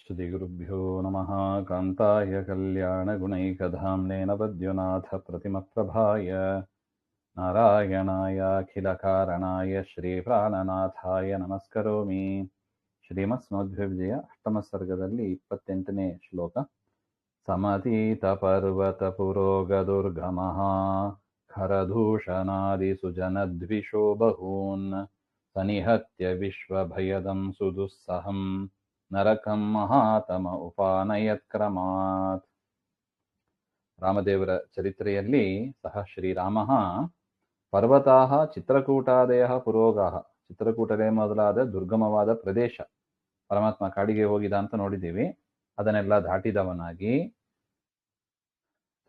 ಶ್ರೀಗುರುಭ್ಯೋ ನಮಃ ಕಾಂತಾಯ ಕಲ್ಯಾಣಗುಣೈಕಧಾಮ್ನೇ ನವದ್ಯುನಾಥಪ್ರತಿಮಪ್ರಭಾಯ ನಾರಾಯಣಾಯ ಅಖಿಲಕಾರಣಾಯ ಶ್ರೀಪ್ರಾಣನಾಥಾಯ ನಮಸ್ಕರೋಮಿ. ಶ್ರೀಮತ್ಸ್ಮಧ್ವವಿಜಯ ಅಷ್ಟಮ ಸರ್ಗದಲ್ಲಿ 28ನೇ ಶ್ಲೋಕ. ಸಮತೀತ ಪರ್ವತ ಪುರೋಗದುರ್ಗಮಃ ಖರದೂಷಣಾದಿ ಸುಜನದ್ವಿಷೋ ಬಹೂನ್ ಸನಿಹತ್ಯ ವಿಶ್ವಭಯದಂ ಸುದುಸ್ಸಹಂ ನರಕಂ ಮಹಾತಮ ಉಪಾನಯತ್ಕ್ರಮಾತ್. ರಾಮದೇವರ ಚರಿತ್ರೆಯಲ್ಲಿ ಸಹ ಶ್ರೀರಾಮ ಪರ್ವತಾಹ ಚಿತ್ರಕೂಟಾದಯ ಪುರೋಗಾಹ, ಚಿತ್ರಕೂಟವೇ ಮೊದಲಾದ ದುರ್ಗಮವಾದ ಪ್ರದೇಶ, ಪರಮಾತ್ಮ ಕಾಡಿಗೆ ಹೋಗಿದ ಅಂತ ನೋಡಿದ್ದೀವಿ, ಅದನ್ನೆಲ್ಲ ದಾಟಿದವನಾಗಿ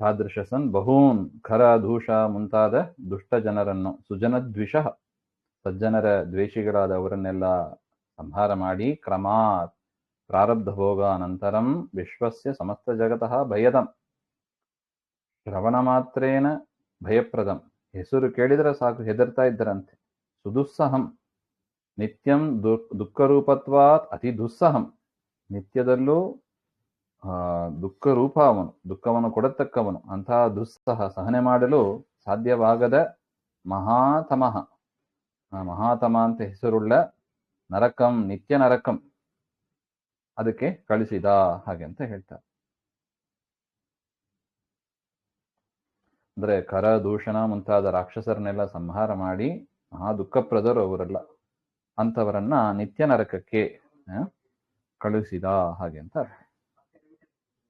ತಾದೃಶಸನ್ ಬಹೂನ್ ಖರ ದೂಷ ಮುಂತಾದ ದುಷ್ಟ ಜನರನ್ನು, ಸುಜನದ್ವಿಷ ಸಜ್ಜನರ ದ್ವೇಷಿಗಳಾದ ಅವರನ್ನೆಲ್ಲ ಸಂಹಾರ ಮಾಡಿ, ಕ್ರಮಾತ್ ಪ್ರಾರಬ್ಧ ಭೋಗ ಅನಂತರಂ ವಿಶ್ವಸ್ಯ ಸಮಸ್ತ ಜಗತಃ ಭಯದಂ, ಶ್ರವಣ ಮಾತ್ರೇನ ಭಯಪ್ರದಂ, ಹೆಸರು ಕೇಳಿದರೆ ಸಾಕು ಹೆದರ್ತಾ ಇದ್ದರಂತೆ. ಸುದುಸ್ಸಹಂ ನಿತ್ಯಂ ದುಃಖರೂಪತ್ವಾತ್ ಅತಿ ದುಸ್ಸಹಂ, ನಿತ್ಯದಲ್ಲೂ ದುಃಖ ರೂಪ ಅವನು, ದುಃಖವನ್ನು ಕೊಡತಕ್ಕವನು, ಅಂತಹ ದುಸ್ಸಹ ಸಹನೆ ಮಾಡಲು ಸಾಧ್ಯವಾಗದ ಮಹಾತಮಃ, ಮಹಾತಮ ಅಂತ ಹೆಸರುಳ್ಳ ನರಕಂ ನಿತ್ಯ ನರಕಂ ಅದಕ್ಕೆ ಕಳಿಸಿದ ಹಾಗೆ ಅಂತ ಹೇಳ್ತಾರೆ. ಅಂದ್ರೆ ಕರ ದೂಷಣ ಮುಂತಾದ ರಾಕ್ಷಸರನ್ನೆಲ್ಲ ಸಂಹಾರ ಮಾಡಿ ಮಹಾ ದುಃಖಪ್ರದರು ಅವರೆಲ್ಲ, ಅಂಥವರನ್ನ ನಿತ್ಯ ನರಕಕ್ಕೆ ಕಳುಹಿಸಿದ ಹಾಗೆ ಅಂತ.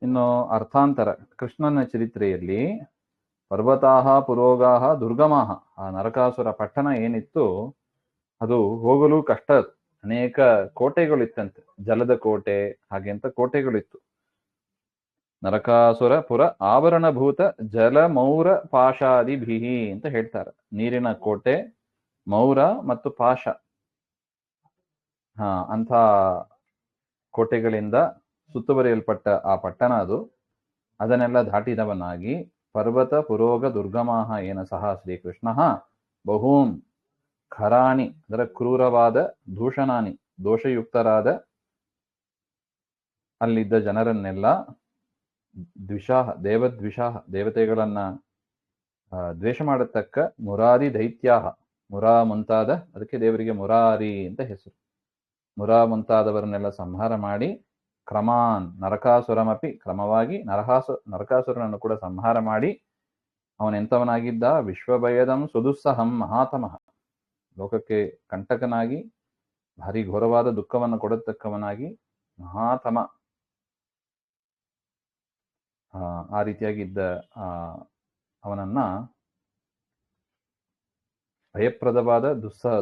ಇನ್ನು ಅರ್ಥಾಂತರ, ಕೃಷ್ಣನ ಚರಿತ್ರೆಯಲ್ಲಿ ಪರ್ವತಾಹ ಪುರೋಗಾಹ ದುರ್ಗಮಾಹ, ಆ ನರಕಾಸುರ ಪಟ್ಟಣ ಏನಿತ್ತು ಅದು ಹೋಗಲು ಕಷ್ಟ, ಅನೇಕ ಕೋಟೆಗಳಿತ್ತಂತೆ, ಜಲದ ಕೋಟೆ ಹಾಗೆ ಅಂತ ಕೋಟೆಗಳಿತ್ತು. ನರಕಾಸುರ ಪುರ ಆವರಣಭೂತ ಜಲ ಮೌರ ಪಾಶಾದಿಭಿಹಿ ಅಂತ ಹೇಳ್ತಾರೆ. ನೀರಿನ ಕೋಟೆ, ಮೌರ ಮತ್ತು ಪಾಶ, ಅಂಥ ಕೋಟೆಗಳಿಂದ ಸುತ್ತುವರಿಯಲ್ಪಟ್ಟ ಆ ಪಟ್ಟಣ ಅದು. ಅದನ್ನೆಲ್ಲ ದಾಟಿದವನಾಗಿ ಪರ್ವತ ಪುರೋಗ ದುರ್ಗಮಾಹ ಏನ ಸಹ ಶ್ರೀಕೃಷ್ಣ ಬಹೂನ್ ಖರಾಣಿ ಅದರ ಕ್ರೂರವಾದ, ದೂಷಣಾನಿ ದೋಷಯುಕ್ತರಾದ ಅಲ್ಲಿದ್ದ ಜನರನ್ನೆಲ್ಲ, ದ್ವಿಷಾಹ ದೇವದ್ವಿಷಾಹ ದೇವತೆಗಳನ್ನ ದ್ವೇಷ ಮಾಡತಕ್ಕ, ಮುರಾರಿ ದೈತ್ಯಾಹ ಮುರಾ ಮುಂತಾದ, ಅದಕ್ಕೆ ದೇವರಿಗೆ ಮುರಾರಿ ಅಂತ ಹೆಸರು, ಮುರಾ ಮುಂತಾದವರನ್ನೆಲ್ಲ ಸಂಹಾರ ಮಾಡಿ, ಕ್ರಮಾನ್ ನರಕಾಸುರಮಪಿ ಕ್ರಮವಾಗಿ ನರಕಾಸುರನನ್ನು ಕೂಡ ಸಂಹಾರ ಮಾಡಿ, ಅವನೆಂಥವನಾಗಿದ್ದ, ವಿಶ್ವಭಯದಂ ಸುದುಸ್ಸಹಂ ಮಹಾತಮಃ, ಲೋಕಕ್ಕೆ ಕಂಟಕನಾಗಿ ಭಾರಿ ಘೋರವಾದ ದುಃಖವನ್ನು ಕೊಡತಕ್ಕವನಾಗಿ ಮಹಾತಮ, ಆ ರೀತಿಯಾಗಿದ್ದ ಅವನನ್ನ ಭಯಪ್ರದವಾದ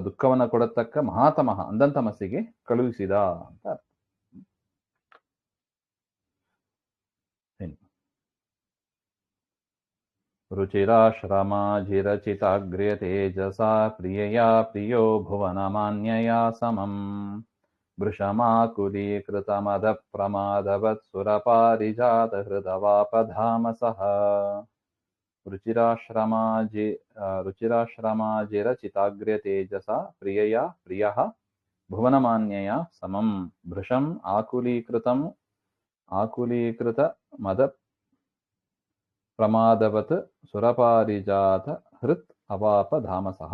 ದುಃಖವನ್ನು ಕೊಡತಕ್ಕ ಮಹಾತಮಃ ಅಂದಂತಮಸ್ಸಿಗೆ ಕಳುಹಿಸಿದ ಅಂತ ಅರ್ಥ. ರುಚಿರಾಶ್ರಮಾಜಿರಚಿತಾಗ್ರ್ಯ ತೇಜಸಾ ಪ್ರಿಯಯಾ ಪ್ರಿಯೋ ಭುವನಮಾನ್ಯಯಾ ಸಮಂ ವೃಷಮಾಕುಲೀಕೃತಮದ ಪ್ರಮಾದವತ್ ಸುರಪಾರಿಜಾತ ಹೃದವಾಪಧಾಮಸಃ. ರುಚಿರಾಶ್ರಮಾಜಿರಚಿತಾಗ್ರ್ಯ ತೇಜಸಾ ಪ್ರಿಯಯಾ ಪ್ರಿಯಃ ಭುವನಮಾನ್ಯಯಾ ಸಮಂ ಭೃಶಂ ಆಕುಲೀಕೃತ ಮದ ಪ್ರಮಾದವತ್ ಸುರಪಾರಿಜಾತ ಹೃತ್ ಅವಾಪಧಾಮಸಃ.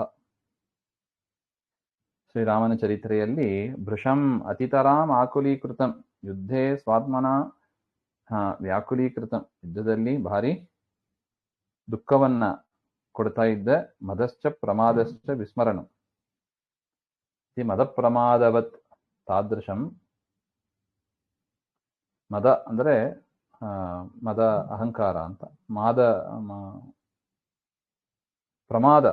ಶ್ರೀರಾಮನ ಚರಿತ್ರೆಯಲ್ಲಿ ಭೃಶಂ ಅತಿತರಾಂ ಆಕುಲೀಕೃತಂ, ಯುದ್ಧೇ ಸ್ವಾತ್ಮನ ವ್ಯಾಕುಲೀಕೃತಂ, ಯುದ್ಧದಲ್ಲಿ ಭಾರಿ ದುಃಖವನ್ನ ಕೊಡ್ತಾ ಇದ್ದ, ಮದಶ್ಚ ಪ್ರಮಾದಶ್ಚ ವಿಸ್ಮರಣಂ, ಮದ ಪ್ರಮಾದವತ್ ತಾದೃಶಂ, ಮದ ಅಂದ್ರೆ ಮದ ಅಹಂಕಾರ ಅಂತ, ಪ್ರಮಾದ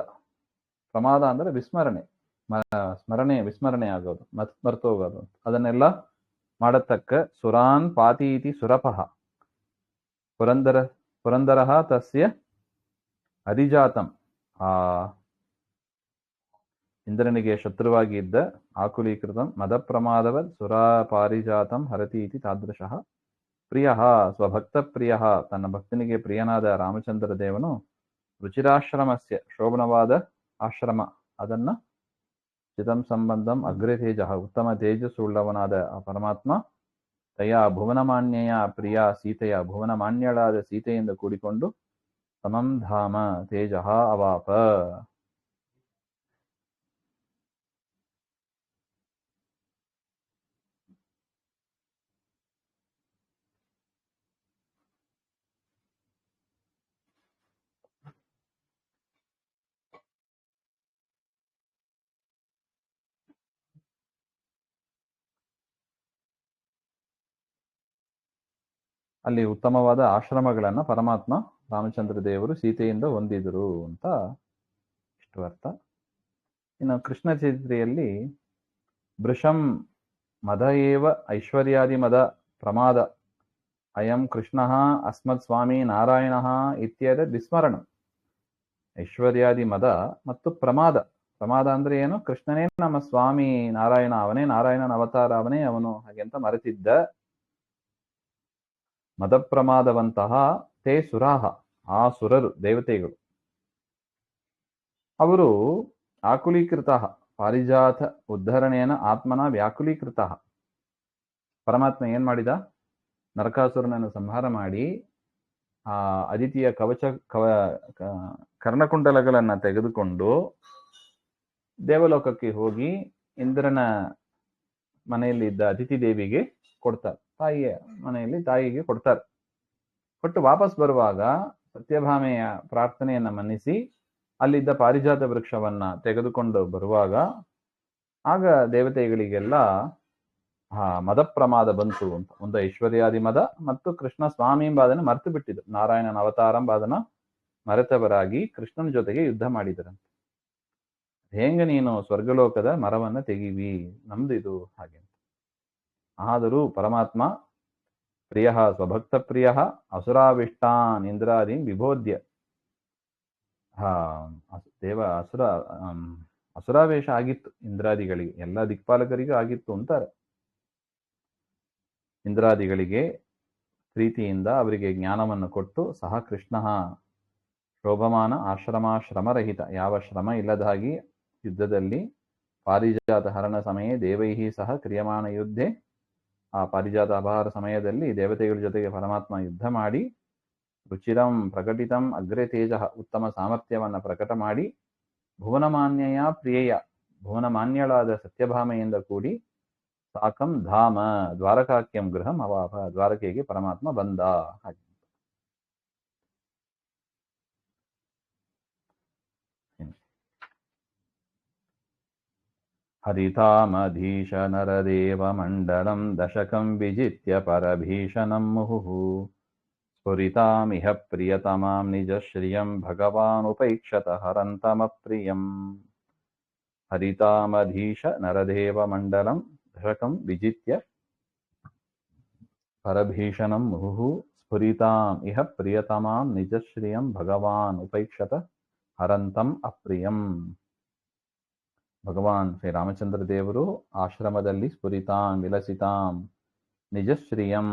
ಅಂದ್ರೆ ವಿಸ್ಮರಣೆ, ವಿಸ್ಮರಣೆ ಆಗೋದು, ಮರ್ತೋಗೋದು, ಅದನ್ನೆಲ್ಲ ಮಾಡತಕ್ಕ ಸುರಾನ್ ಪಾತೀತಿ ಸುರಪಃ ಪುರಂದರಃ ತಸ್ಯ ಅಧಿಜಾತಂ, ಆ ಇಂದ್ರನಿಗೆ ಶತ್ರುವಾಗಿ ಇದ್ದ ಆಕುಲೀಕೃತಂ ಮದ ಪ್ರಮಾದವತ್ ಸುರಪಾರಿಜಾತಂ ಹರತಿ ಇತಿ ತಾದೃಶಃ. ಪ್ರಿಯ ಸ್ವಭಕ್ತ ಪ್ರಿಯ, ತನ್ನ ಭಕ್ತನಿಗೆ ಪ್ರಿಯನಾದ ರಾಮಚಂದ್ರ ದೇವನು ರುಚಿರಾಶ್ರಮಸ್ಯ ಶೋಭನವಾದ ಆಶ್ರಮ, ಅದನ್ನ ಚಿತಂ ಸಂಬಂಧಂ ಅಗ್ರ ತೇಜ ಉತ್ತಮ ತೇಜಸ್ಸುಳ್ಳವನಾದ ಆ ಪರಮಾತ್ಮ ತಯಾ ಭುವನಮಾನ್ಯಯ ಪ್ರಿಯ ಸೀತೆಯ ಭುವನಮಾನ್ಯಳಾದ ಸೀತೆಯಿಂದ ಕೂಡಿಕೊಂಡು ಸಮಂ ಧಾಮ ತೇಜಃ ಅವಾಪ. ಅಲ್ಲಿ ಉತ್ತಮವಾದ ಆಶ್ರಮಗಳನ್ನ ಪರಮಾತ್ಮ ರಾಮಚಂದ್ರ ದೇವರು ಸೀತೆಯಿಂದ ಹೊಂದಿದ್ರು ಅಂತ ಇಷ್ಟು ಅರ್ಥ. ಇನ್ನು ಕೃಷ್ಣ ಚರಿತ್ರೆಯಲ್ಲಿ ವೃಷಂ ಮದ ಏವ ಐಶ್ವರ್ಯಾದಿ ಮದ ಪ್ರಮಾದ ಅಯಂ ಕೃಷ್ಣ ಅಸ್ಮತ್ ಸ್ವಾಮಿ ನಾರಾಯಣ ಇತ್ಯಾದಿ ವಿಸ್ಮರಣ. ಐಶ್ವರ್ಯಾದಿ ಮದ ಮತ್ತು ಪ್ರಮಾದ. ಪ್ರಮಾದ ಅಂದ್ರೆ ಏನು? ಕೃಷ್ಣನೇ ನಮ್ಮ ಸ್ವಾಮಿ ನಾರಾಯಣ, ಅವನೇ ನಾರಾಯಣನ ಅವತಾರ, ಅವನೇ ಅವನು ಹಾಗೆ ಅಂತ ಮರೆತಿದ್ದ. ಮದಪ್ರಮಾದವಂತಹ ತೇ ಸುರಾಹ, ಆ ಸುರರು ದೇವತೆಗಳು, ಅವರು ಆಕುಲೀಕೃತ ಪಾರಿಜಾತ ಉದ್ಧರಣೇನ ಆತ್ಮನ ವ್ಯಾಕುಲೀಕೃತ. ಪರಮಾತ್ಮ ಏನ್ ಮಾಡಿದ? ನರಕಾಸುರನನ್ನು ಸಂಹಾರ ಮಾಡಿ ಆ ಅದಿತಿಯ ಕರ್ಣಕುಂಡಲಗಳನ್ನ ತೆಗೆದುಕೊಂಡು ದೇವಲೋಕಕ್ಕೆ ಹೋಗಿ ಇಂದ್ರನ ಮನೆಯಲ್ಲಿ ಇದ್ದ ಅದಿತಿ ದೇವಿಗೆ ಕೊಡ್ತಾರೆ. ತಾಯಿಯ ಮನೆಯಲ್ಲಿ ತಾಯಿಗೆ ಕೊಡ್ತಾರೆ. ಕೊಟ್ಟು ವಾಪಸ್ ಬರುವಾಗ ಸತ್ಯಭಾಮೆಯ ಪ್ರಾರ್ಥನೆಯನ್ನ ಮನ್ನಿಸಿ ಅಲ್ಲಿದ್ದ ಪಾರಿಜಾತ ವೃಕ್ಷವನ್ನ ತೆಗೆದುಕೊಂಡು ಬರುವಾಗ ಆಗ ದೇವತೆಗಳಿಗೆಲ್ಲ ಮದ ಪ್ರಮಾದ ಬಂತು ಅಂತ. ಒಂದು ಐಶ್ವರ್ಯಾದಿ ಮದ ಮತ್ತು ಕೃಷ್ಣ ಸ್ವಾಮಿ ಎಂಬಾದನ್ನು ಮರೆತು ಬಿಟ್ಟಿದ್ರು. ನಾರಾಯಣನ ಅವತಾರ ಎಂಬಾದನ್ನ ಮರೆತವರಾಗಿ ಕೃಷ್ಣನ ಜೊತೆಗೆ ಯುದ್ಧ ಮಾಡಿದರಂತೆ. ಹೆಂಗ ನೀನು ಸ್ವರ್ಗಲೋಕದ ಮರವನ್ನ ತೆಗಿವಿ, ನಮ್ದು ಇದು ಹಾಗೆ. ಆದರೂ ಪರಮಾತ್ಮ ಪ್ರಿಯ ಸ್ವಭಕ್ತ ಪ್ರಿಯ ಅಸುರಾವಿಷ್ಟಾನ್ ಇಂದ್ರಾದೀನ್ ವಿಬೋಧ್ಯ. ಅಸುರಾವೇಶ ಆಗಿತ್ತು ಇಂದ್ರಾದಿಗಳಿಗೆ, ಎಲ್ಲ ದಿಕ್ಪಾಲಕರಿಗೂ ಆಗಿತ್ತು ಅಂತಾರೆ. ಇಂದ್ರಾದಿಗಳಿಗೆ ಪ್ರೀತಿಯಿಂದ ಅವರಿಗೆ ಜ್ಞಾನವನ್ನು ಕೊಟ್ಟು ಸಹ ಕೃಷ್ಣ ಶೋಭಮಾನ ಶ್ರಮರಹಿತ, ಯಾವ ಶ್ರಮ ಇಲ್ಲದಾಗಿ ಯುದ್ಧದಲ್ಲಿ ಪಾರಿಜಾತ ಹರಣ ಸಮಯ ದೇವೈಹಿ ಸಹ ಕ್ರಿಯಮಾಣ ಯುದ್ಧೆ, ಆ ಪಾರಿಜಾತ ಅಪಹಾರ ಸಮಯದಲ್ಲಿ ದೇವತೆಗಳ ಜೊತೆಗೆ ಪರಮಾತ್ಮ ಯುದ್ಧ ಮಾಡಿ ರುಚಿರಂ ಪ್ರಕಟಿತಂ ಅಗ್ರೆ ತೇಜ, ಉತ್ತಮ ಸಾಮರ್ಥ್ಯವನ್ನ ಪ್ರಕಟ ಮಾಡಿ ಭುವನಮಾನ್ಯಯ ಪ್ರಿಯೆಯ, ಭುವನಮಾನ್ಯಳಾದ ಸತ್ಯಭಾಮೆಯಿಂದ ಕೂಡಿ ಸಾಕಂ ಧಾಮ ದ್ವಾರಕಾಕ್ಯಂ ಗೃಹಂ ಅವಾಪ, ದ್ವಾರಕೆಗೆ ಪರಮಾತ್ಮ ಬಂದ. ಹಾಗೆ ಹರಿತಾಮಧೀಶ ನರದೇವ ಮಂಡಲಂ ದಶಕಂ ವಿಜಿತ್ಯ ಪರಭೀಷಣಂ ಮುಹುಃ ಸ್ಫುರಿತಾಮಿಹ ಪ್ರಿಯತಮಾಂ ನಿಜಶ್ರಿಯಂ ಭಗವಾನುಪೈಕ್ಷತ ಹರಂತಮಪ್ರಿಯಂ. ಹರಿತಾಮಧೀಶ ನರದೇವ ಮಂಡಲಂ ದಶಕಂ ವಿಜಿತ್ಯ ಪರಭೀಷಣಂ ಮುಹುಃ ಸ್ಫುರಿತಾಂ ಇಹ ಪ್ರಿಯತಮಾಂ ನಿಜಶ್ರಿಯಂ ಭಗವಾನ್ ಉಪೈಕ್ಷತ ಹರಂತಂ ಅಪ್ರಿಯಂ. ಭಗವಾನ್ ಶ್ರೀ ರಾಮಚಂದ್ರ ದೇವರು ಆಶ್ರಮದಲ್ಲಿ ಸ್ಫುರಿತಾಂ ವಿಲಸಿತಾಂ ನಿಜಶ್ರಿಯಂ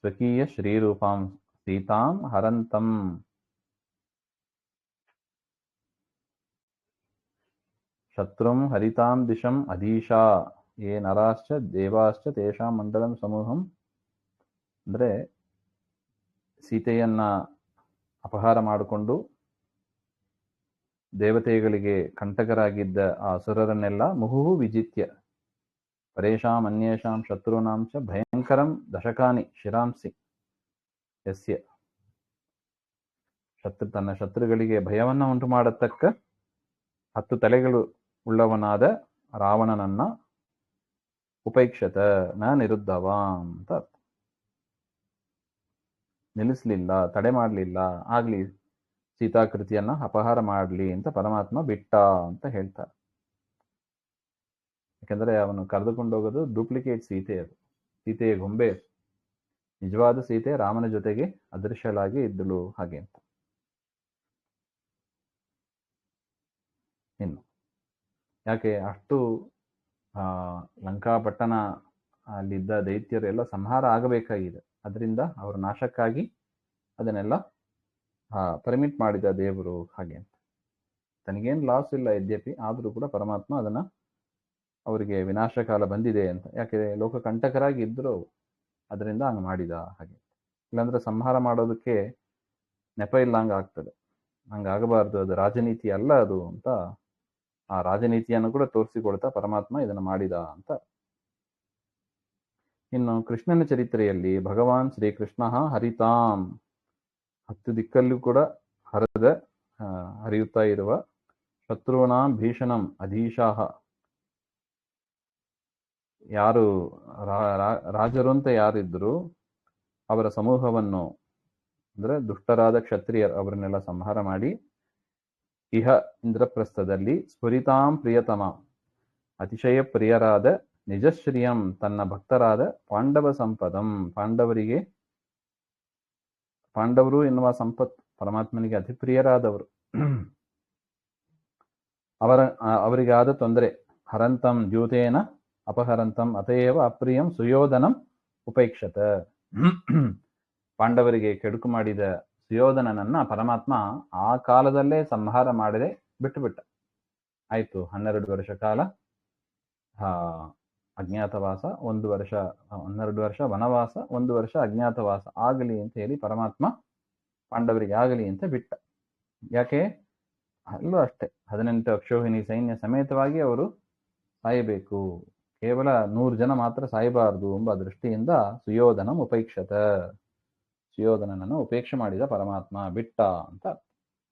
ಸ್ವಕೀಯ ಶ್ರೀರೂಪಾಂ ಸೀತಾಂ ಹರಂತಂ ಶತ್ರುಂ ಹರಿತಾಂ ದಿಶಂ ಅಧೀಶಾ ಯೇ ನರಾಶ್ಚ ದೇವಾಶ್ಚ ತೇಷಾಂ ಮಂಡಲಂ ಸಮೂಹಂ. ಅಂದ್ರೆ ಸೀತೆಯನ್ನ ಅಪಹಾರ ಮಾಡಿಕೊಂಡು ದೇವತೆಗಳಿಗೆ ಕಂಟಕರಾಗಿದ್ದ ಆ ಅಸುರರನ್ನೆಲ್ಲ ಮುಹುಹು ವಿಜಿತ್ಯ ಪರೇಶಾಂ ಅನ್ಯೇಷಾಂ ಶತ್ರುನಾಂ ಚ ಭಯಂಕರಂ ದಶಕಾನಿ ಶಿರಾಂಸಿ ಯಸ್ಯ. ತನ್ನ ಶತ್ರುಗಳಿಗೆ ಭಯವನ್ನ ಉಂಟು ಮಾಡತಕ್ಕ 10 ತಲೆಗಳು ಉಳ್ಳವನಾದ ರಾವಣನನ್ನ ಉಪೈಕ್ಷತ ನ ನಿರುದ್ಧವ ಅಂತ ಅರ್ಥ. ನಿಲ್ಲಿಸ್ಲಿಲ್ಲ, ತಡೆ ಮಾಡಲಿಲ್ಲ, ಆಗ್ಲಿ ಸೀತಾಕೃತಿಯನ್ನ ಅಪಹಾರ ಮಾಡಲಿ ಅಂತ ಪರಮಾತ್ಮ ಬಿಟ್ಟ ಅಂತ ಹೇಳ್ತಾರೆ. ಯಾಕಂದ್ರೆ ಅವನು ಕರೆದುಕೊಂಡೋಗೋದು ಡೂಪ್ಲಿಕೇಟ್ ಸೀತೆ, ಅದು ಸೀತೆಯ ಗೊಂಬೆ. ನಿಜವಾದ ಸೀತೆ ರಾಮನ ಜೊತೆಗೆ ಅದೃಶ್ಯಳಾಗಿ ಇದ್ದಳು ಹಾಗೆ ಅಂತ. ಇನ್ನು ಯಾಕೆ ಅಷ್ಟು ಲಂಕಾಪಟ್ಟಣ ಅಲ್ಲಿದ್ದ ದೈತ್ಯರೆಲ್ಲ ಸಂಹಾರ ಆಗಬೇಕಾಗಿದೆ, ಅದರಿಂದ ಅವರ ನಾಶಕ್ಕಾಗಿ ಅದನ್ನೆಲ್ಲ ಪರ್ಮಿಟ್ ಮಾಡಿದ ದೇವರು ಹಾಗೆ ಅಂತ. ತನಗೇನು ಲಾಸ್ ಇಲ್ಲ ಯದ್ಯಪಿ, ಆದರೂ ಕೂಡ ಪರಮಾತ್ಮ ಅದನ್ನ ಅವರಿಗೆ ವಿನಾಶಕಾಲ ಬಂದಿದೆ ಅಂತ. ಯಾಕೆ ಲೋಕ ಕಂಟಕರಾಗಿ ಇದ್ರು, ಅದರಿಂದ ಹಂಗೆ ಮಾಡಿದ ಹಾಗೆ. ಇಲ್ಲಾಂದ್ರೆ ಸಂಹಾರ ಮಾಡೋದಕ್ಕೆ ನೆಪ ಇಲ್ಲಂಗೆ ಆಗ್ತದೆ. ಹಂಗಾಗಬಾರ್ದು, ಅದು ರಾಜನೀತಿ ಅಲ್ಲ ಅದು ಅಂತ ಆ ರಾಜನೀತಿಯನ್ನು ಕೂಡ ತೋರಿಸಿಕೊಡ್ತಾ ಪರಮಾತ್ಮ ಇದನ್ನು ಮಾಡಿದ ಅಂತ. ಇನ್ನು ಕೃಷ್ಣನ ಚರಿತ್ರೆಯಲ್ಲಿ ಭಗವಾನ್ ಶ್ರೀಕೃಷ್ಣ ಹರಿತಾಂ, 10 ದಿಕ್ಕಲ್ಲೂ ಕೂಡ ಹರಿಯುತ್ತಾ ಇರುವ ಶತ್ರುನಾಂ ಭೀಷಣಂ ಅಧೀಶಾಹ, ಯಾರು ರಾಜರು ಅಂತ ಯಾರಿದ್ರು ಅವರ ಸಮೂಹವನ್ನು, ಅಂದ್ರೆ ದುಷ್ಟರಾದ ಕ್ಷತ್ರಿಯರು, ಅವರನ್ನೆಲ್ಲ ಸಂಹಾರ ಮಾಡಿ ಇಹ ಇಂದ್ರಪ್ರಸ್ಥದಲ್ಲಿ ಸ್ಫುರಿತಾಂ ಪ್ರಿಯತಮ, ಅತಿಶಯ ಪ್ರಿಯರಾದ ನಿಜಶ್ರಿಯಂ, ತನ್ನ ಭಕ್ತರಾದ ಪಾಂಡವ ಸಂಪದಂ, ಪಾಂಡವರು ಎನ್ನುವ ಸಂಪತ್ ಪರಮಾತ್ಮನಿಗೆ ಅತಿ ಪ್ರಿಯರಾದವರು, ಅವರಿಗಾದ ತೊಂದರೆ, ಹರಂತಂ ದ್ಯೂತೇನ ಅಪಹರಂತಂ ಅತಯೇವ ಅಪ್ರಿಯಂ ಸುಯೋಧನಂ ಉಪೇಕ್ಷತ, ಪಾಂಡವರಿಗೆ ಕೆಡುಕು ಮಾಡಿದ ಸುಯೋಧನನನ್ನ ಪರಮಾತ್ಮ ಆ ಕಾಲದಲ್ಲೇ ಸಂಹಾರ ಮಾಡದೆ ಬಿಟ್ಟುಬಿಟ್ಟ. ಆಯ್ತು, 12 ವರ್ಷ ಕಾಲ ಅಜ್ಞಾತವಾಸ, 12 ವರ್ಷ ವನವಾಸ, 1 ವರ್ಷ ಅಜ್ಞಾತವಾಸ ಆಗಲಿ ಅಂತ ಹೇಳಿ ಪರಮಾತ್ಮ ಪಾಂಡವರಿಗೆ ಆಗಲಿ ಅಂತ ಬಿಟ್ಟ. ಯಾಕೆ? ಅಲ್ಲೂ ಅಷ್ಟೇ, 18 ಅಕ್ಷೋಹಿಣಿ ಸೈನ್ಯ ಸಮೇತವಾಗಿ ಅವರು ಸಾಯಬೇಕು, ಕೇವಲ 100 ಜನ ಮಾತ್ರ ಸಾಯಬಾರದು ಎಂಬ ದೃಷ್ಟಿಯಿಂದ ಸುಯೋಧನಂ ಉಪೇಕ್ಷತ, ಸುಯೋಧನನನ್ನು ಉಪೇಕ್ಷೆ ಮಾಡಿದ ಪರಮಾತ್ಮ, ಬಿಟ್ಟ ಅಂತ.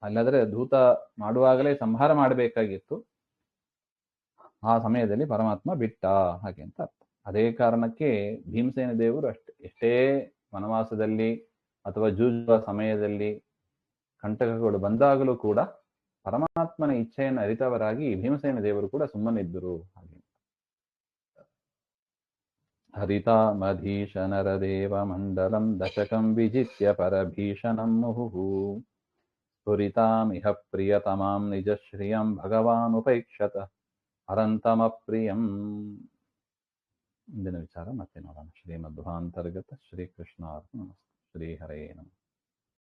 ಅಲ್ಲಾದ್ರೆ ದೂತ ಮಾಡುವಾಗಲೇ ಸಂಹಾರ ಮಾಡಬೇಕಾಗಿತ್ತು, ಆ ಸಮಯದಲ್ಲಿ ಪರಮಾತ್ಮ ಬಿಟ್ಟ ಹಾಗೆ ಅಂತ ಅರ್ಥ. ಅದೇ ಕಾರಣಕ್ಕೆ ಭೀಮಸೇನ ದೇವರು ಎಷ್ಟೇ ವನವಾಸದಲ್ಲಿ ಅಥವಾ ಜೂಜುವ ಸಮಯದಲ್ಲಿ ಕಂಟಕಗಳು ಬಂದಾಗಲೂ ಕೂಡ ಪರಮಾತ್ಮನ ಇಚ್ಛೆಯನ್ನು ಅರಿತವರಾಗಿ ಭೀಮಸೇನ ದೇವರು ಕೂಡ ಸುಮ್ಮನಿದ್ದರು ಹಾಗೆ. ಹರಿತಾಮಧೀಶನರದೇವ ಮಂಡಲಂ ದಶಕಂ ವಿಜಿತ್ಯ ಪರಭೀಷಣಂ ಮುಹುಃ, ಸ್ಫುರಿತಾಮಿಹ ಪ್ರಿಯತಮಾಂ ನಿಜಶ್ರಿಯಂ ಭಗವಾನ್ ಉಪೇಕ್ಷತ ಹರಂತಮಪ್ರಿಯಂ. ಇಂದಿನ ವಿಚಾರ ಮತ್ತೆ ನೋಡೋಣ. ಶ್ರೀಮಧ್ವಾಂತರ್ಗತ ಶ್ರೀಕೃಷ್ಣಾರ್ಪಣಮಸ್ತು. ಶ್ರೀ ಹರೇ ನಮಃ.